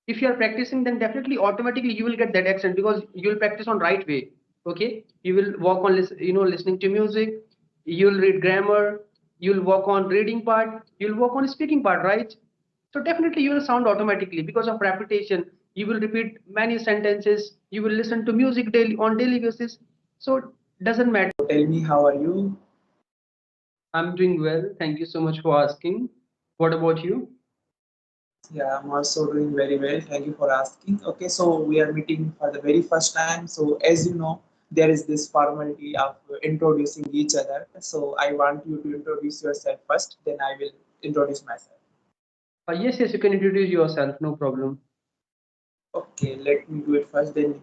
if you are practicing, then definitely automatically you will get that accent because you will practice on right way. Okay, you will work on listening to music, you'll read grammar, you'll work on reading part, you'll work on speaking part, right? So definitely you will sound automatically because of repetition. You will repeat many sentences, you will listen to music daily on daily basis. So doesn't matter. Tell me, how are you? I'm doing well, thank you so much for asking. What about you? Yeah, I'm also doing very well. Thank you for asking. Okay, so we are meeting for the very first time. So as you know, there is this formality of introducing each other. So I want you to introduce yourself first, then I will introduce myself. Yes, yes, you can introduce yourself, no problem. Okay, let me do it first. Then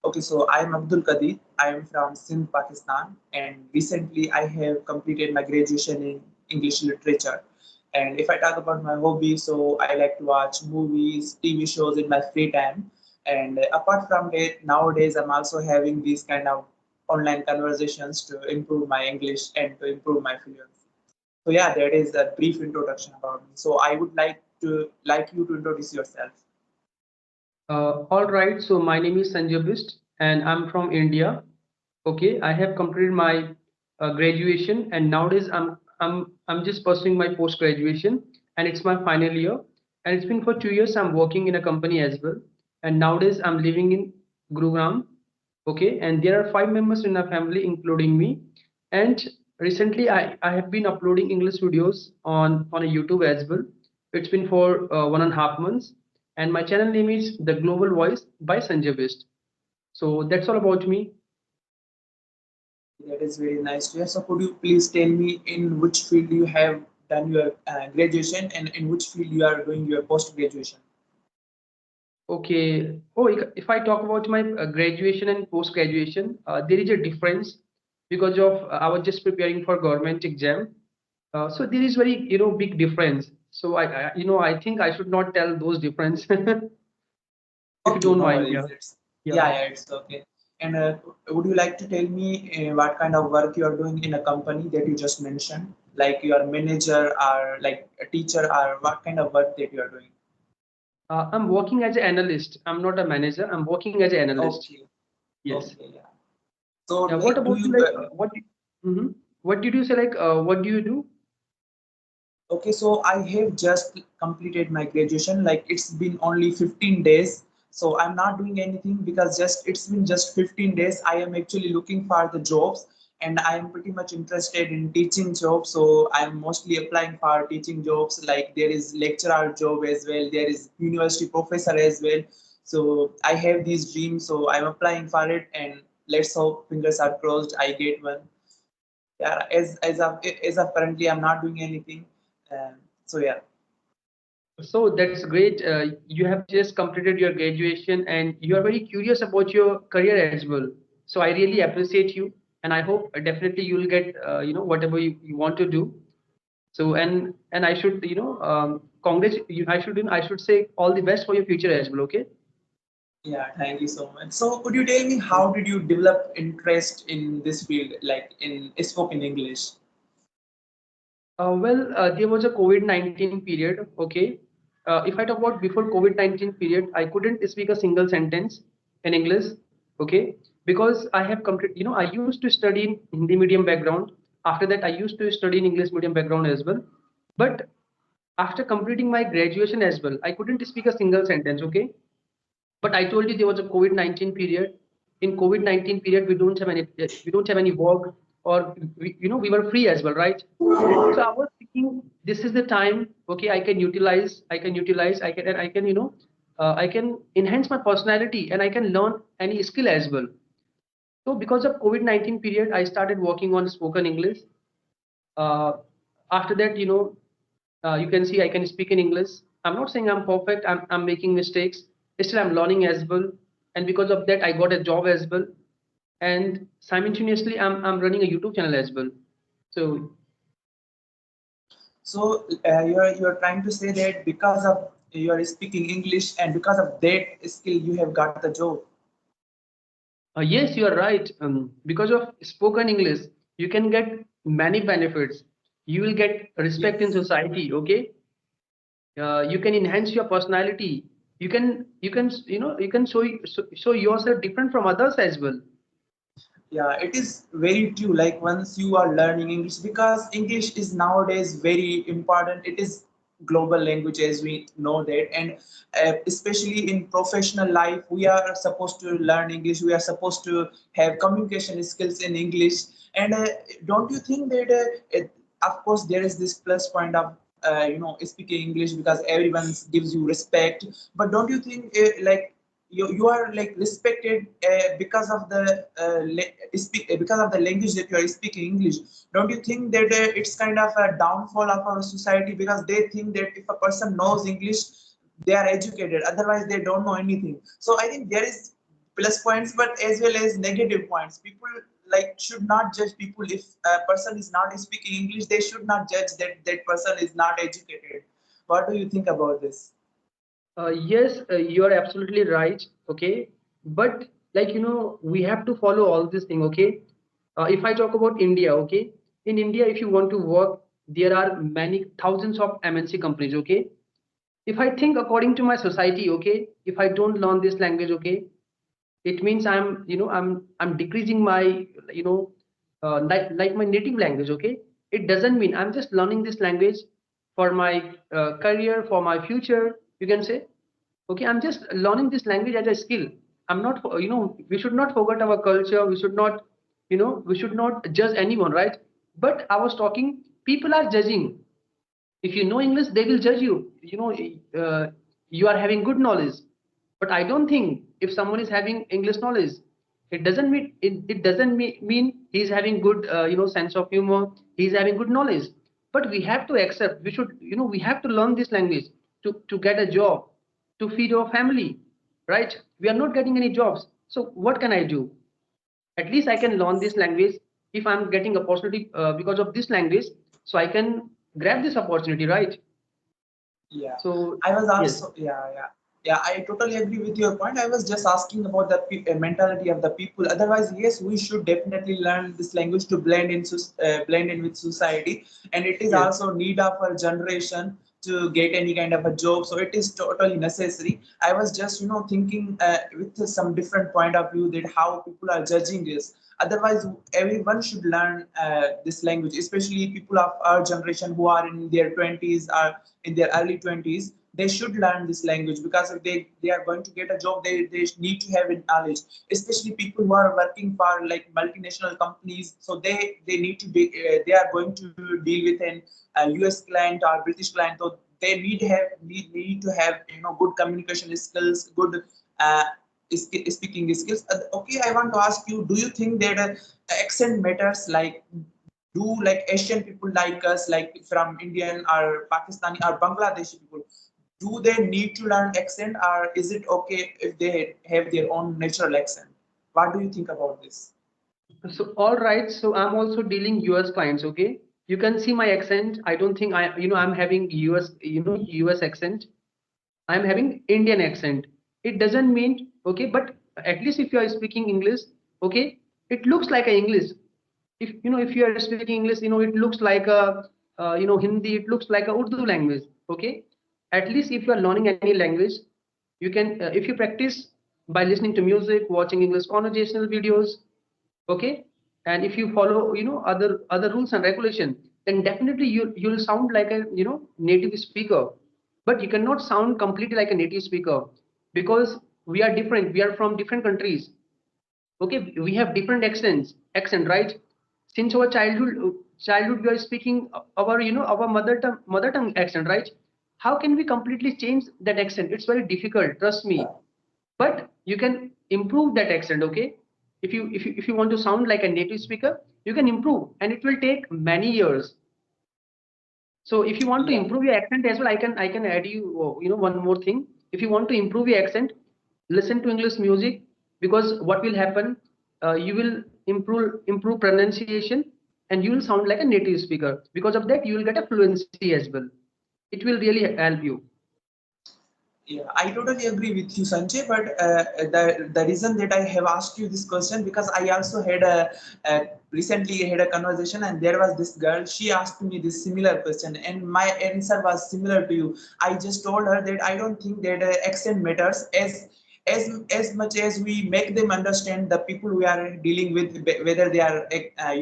okay, so I am Abdul Qadir. I am from Sindh, Pakistan, and recently I have completed my graduation in English literature. And if I talk about my hobby, so I like to watch movies, TV shows in my free time. And apart from that, nowadays I'm also having these kind of online conversations to improve my English and to improve my fluency. So yeah, that is a brief introduction about me. So I would like you to introduce yourself. All right, so my name is Sanjay Bisht and I'm from India. Okay, I have completed my graduation and nowadays I'm just pursuing my post graduation and it's my final year and it's been for 2 years I'm working in a company as well and nowadays I'm living in Gurugram. Okay, and there are 5 members in our family including me and recently I have been uploading English videos on a YouTube as well. It's been for 1.5 months and my channel name is The Global Voice by Sanjay Best. So that's all about me. Okay, that is very nice to hear. So could you please tell me in which field you have done your graduation and in which field you are doing your post graduation? Okay. Oh, if I talk about my graduation and post graduation, there is a difference because of I was just preparing for government exam. So there is very big difference. So I think I should not tell those difference if you Okay, don't no mind. Yeah. worries. It's Yeah. yeah, it's okay. And would you like to tell me what kind of work you are doing in a company that you just mentioned, like your manager or like a teacher, or what kind of work that you are doing? I'm working as an analyst. I'm not a manager. I'm working as an analyst. Okay, Yes. okay, yeah. So Yeah. What like, do about you? you? Like, what did you say? Like, what do you do? Okay, so I have just completed my graduation. Like it's been only 15 days. So I'm not doing anything because just it's been just 15 days. I am actually looking for the jobs and I am pretty much interested in teaching jobs. So I'm mostly applying for teaching jobs. Like there is lecturer job as well. There is university professor as well. So I have these dreams. So I'm applying for it and let's hope fingers are crossed I get one. Yeah, as of currently I'm not doing anything. So yeah. So that's great. You have just completed your graduation and you are very curious about your career as well. So I really appreciate you, and I hope definitely you will get whatever you want to do. So and I should I should say all the best for your future as well. Okay. Yeah, thank you so much. So could you tell me how did you develop interest in this field, like in spoken English? There was a COVID-19 period. Okay. If I talk about before COVID-19 period, I couldn't speak a single sentence in English. Okay. Because I have complete, I used to study in Hindi medium background. After that, I used to study in English medium background as well. But after completing my graduation as well, I couldn't speak a single sentence. Okay. But I told you there was a COVID-19 period. In COVID-19 period, we don't have any work, or we were free as well, right? So I was thinking, this is the time. Okay, I can enhance my personality and I can learn any skill as well. So because of COVID-19 period, I started working on spoken English. Uh, After that, you can see I can speak in English. I'm not saying I'm perfect. I'm making mistakes. Still, I'm learning as well. And because of that, I got a job as well. And simultaneously, I'm running a YouTube channel as well. So So you're trying to say that because of you are speaking English and because of that skill you have got the job. yes, you are right. Because of spoken English, you can get many benefits. You will get respect in Yes. society. Okay, you can enhance your personality. you can show yourself different from others as well. Yeah, it is very true. Like once you are learning English, because English is nowadays very important. It is global language as we know that, and especially in professional life, we are supposed to learn English. We are supposed to have communication skills in English. And don't you think that, of course, there is this plus point of speaking English because everyone gives you respect. But don't you think like you are like respected because of the because of the language that you are speaking English? Don't you think that it's kind of a downfall of our society because they think that if a person knows English, they are educated, otherwise they don't know anything? So I think there is plus points but as well as negative points. People like should not judge people. If a person is not speaking English, they should not judge that that person is not educated. What do you think about this? Yes, you are absolutely right. Okay, but like we have to follow all this thing. Okay, if I talk about India, okay, in India, if you want to work, there are many thousands of MNC companies. Okay, if I think according to my society, okay, if I don't learn this language, okay, it means I'm decreasing my like my native language. Okay, it doesn't mean I'm just learning this language for my career, for my future, you can say. Okay, I'm just learning this language as a skill. I'm not we should not forget our culture. We should not judge anyone, right? But I was talking, people are judging. If you know English, they will judge you. You are having good knowledge, but I don't think if someone is having English knowledge, it doesn't mean he's having good sense of humor. He's having good knowledge, but we have to accept. We have to learn this language to get a job, to feed our family, right? We are not getting any jobs, so what can I do? At least I can learn this language. If I'm getting opportunity because of this language, so I can grab this opportunity, right? Yeah, So I was yes, also, yeah. I totally agree with your point. I was just asking about the mentality of the people. Otherwise, yes, we should definitely learn this language to blend in, blend in with society, and it is yes. also need of our generation to get any kind of a job. So it is totally necessary. I was just thinking with some different point of view that how people are judging this. Otherwise, everyone should learn this language, especially people of our generation who are in their 20s or in their early 20s. They should learn this language because if they are going to get a job, they need to have it knowledge, especially people who are working for like multinational companies. So they need to be they are going to deal with an US client or British client. So they need to have good communication skills, good uh, speaking skills. Okay, I want to ask you: do you think that accent matters? Like, do like Asian people like us, like from Indian or Pakistani or Bangladeshi people, do they need to learn accent, or is it okay if they have their own natural accent? What do you think about this? So all right, so I'm also dealing US clients. Okay, you can see my accent. I don't think I'm having US accent. I'm having Indian accent. It doesn't mean, okay, but at least if you are speaking English, okay, it looks like a English. If you are speaking English, it looks like a Hindi. It looks like a Urdu language. Okay, at least if you are learning any language, you can if you practice by listening to music, watching English conversational videos, okay, and if you follow other rules and regulation, then definitely you'll sound like a native speaker. But you cannot sound completely like a native speaker, because we are different. We are from different countries. Okay, we have different accent, right? Since our childhood we are speaking our our mother tongue accent, right? How can we completely change that accent? It's very difficult, trust me. But you can improve that accent. Okay, if you want to sound like a native speaker, you can improve, and it will take many years. So if you want to Yeah. improve your accent as well, I can add you one more thing. If you want to improve your accent, listen to English music, because what will happen, you will improve pronunciation, and you will sound like a native speaker. Because of that, you will get a fluency as well. It will really help you. Yeah, I totally agree with you, Sanjay. But the reason that I have asked you this question, because I also had a recently had a conversation, and there was this girl. She asked me this similar question, and my answer was similar to you. I just told her that I don't think that accent matters as much as we make them understand the people we are dealing with, whether they are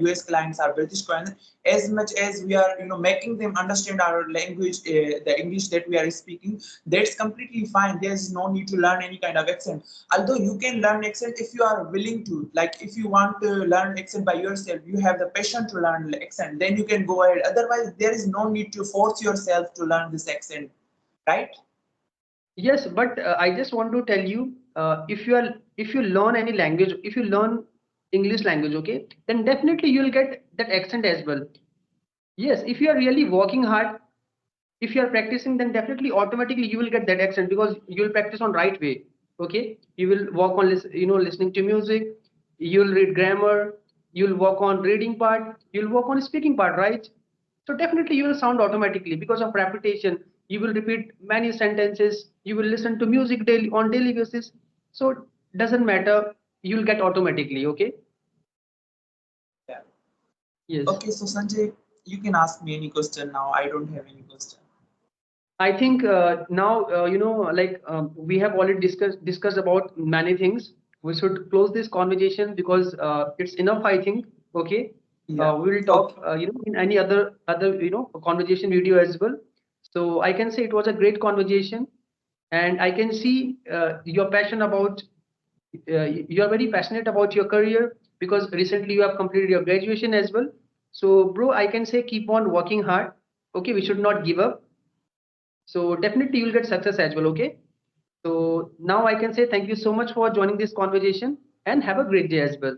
US clients or British clients, as much as we are making them understand our language, the English that we are speaking. That's completely fine. There's no need to learn any kind of accent. Although you can learn accent if you are willing to. Like if you want to learn accent by yourself, you have the passion to learn accent, then you can go ahead. Otherwise, there is no need to force yourself to learn this accent, right? Yes, but I just want to tell you, if you learn any language, if you learn English language, okay, then definitely you will get that accent as well. Yes, if you are really working hard, if you are practicing, then definitely automatically you will get that accent because you will practice on right way. Okay, you will work on listening to music, you will read grammar, you will work on reading part, you will work on speaking part, right? So definitely you will sound automatically because of repetition. You will repeat many sentences, you will listen to music daily on daily basis. So doesn't matter, you will get automatically. Okay. Yeah. Yes. Okay, so Sanjay, you can ask me any question now. I don't have any question. I think now like we have already discussed about many things. We should close this conversation because it's enough. I think. Okay, Yeah. we will talk. Okay. In any other conversation video as well. So I can say it was a great conversation, and I can see your passion about. You are very passionate about your career because recently you have completed your graduation as well. So, bro, I can say keep on working hard. Okay, we should not give up, so definitely you'll get success as well. Okay. So now I can say thank you so much for joining this conversation and have a great day as well.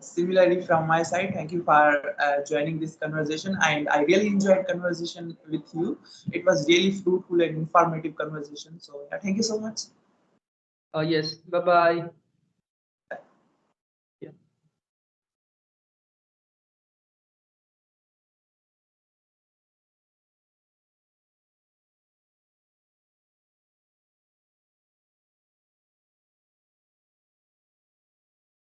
Similarly, from my side, thank you for joining this conversation, and I really enjoyed conversation with you. It was really fruitful and informative conversation. So, yeah, thank you so much. Yes. Bye bye.